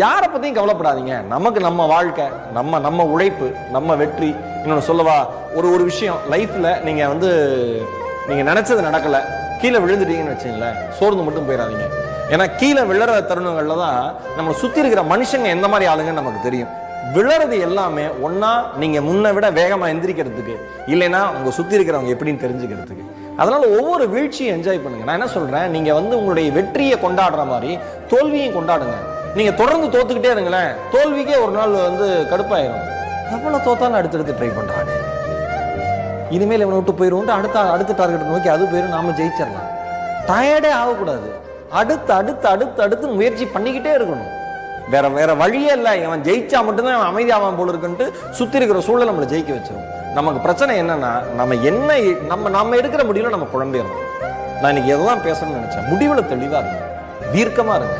யாரை பத்தியும் கவலைப்படாதீங்க. நமக்கு நம்ம வாழ்க்கை, நம்ம உழைப்பு, நம்ம வெற்றி. இன்னொன்னு சொல்லவா, ஒரு விஷயம் லைஃப்ல நீங்க நினைச்சது நடக்கல, கீழே விழுந்துட்டீங்கன்னு வச்சுங்களேன், சோர்ந்து மட்டும் போயிடாதீங்க. ஏன்னா கீழே விழற தருணங்கள்ல தான் நம்மளை சுத்தி இருக்கிற மனுஷங்க எந்த மாதிரி ஆளுங்கன்னு நமக்கு தெரியும். விழறது எல்லாமே ஒன்னா நீங்க முன்ன விட வேகமா எந்திரிக்கிறதுக்கு, இல்லைன்னா உங்க சுத்தி இருக்கிறவங்க எப்படின்னு தெரிஞ்சுக்கிறதுக்கு. அதனால ஒவ்வொரு வீழ்ச்சியும் என்ஜாய் பண்ணுங்க. நான் என்ன சொல்றேன், நீங்க உங்களுடைய வெற்றியை கொண்டாடுற மாதிரி தோல்வியும் கொண்டாடுங்க. நீங்க தொடர்ந்து தோத்துக்கிட்டே இருங்களேன், தோல்விக்கே ஒரு நாள் கடுப்பாயிரும். எவ்வளவு தோத்தாலும் அடுத்தடுத்து ட்ரை பண்றாங்க, இனிமேல் இவனை விட்டு போயிடும், அடுத்த டார்கெட் நோக்கி அது போயிடும், நாம ஜெயிச்சிடலாம். டயர்டே ஆகக்கூடாது. அடுத்து முயற்சி பண்ணிக்கிட்டே இருக்கணும். வேற வழியே இல்லை. இவன் ஜெயிச்சா மட்டும்தான் அவன் அமைதியாவான் போல இருக்குன்ட்டு சுத்தி இருக்கிற சூழலை நம்மளை ஜெயிக்க வச்சிரும். நமக்கு பிரச்சனை என்னன்னா, நம்ம எடுக்கிற முடிவுல நம்ம குழம்பிடுறோம். நான் இன்னைக்கு எதான் பேசணும்னு நினைச்சேன், முடிவுல தெளிவா இருங்க, தீர்க்கமா இருங்க.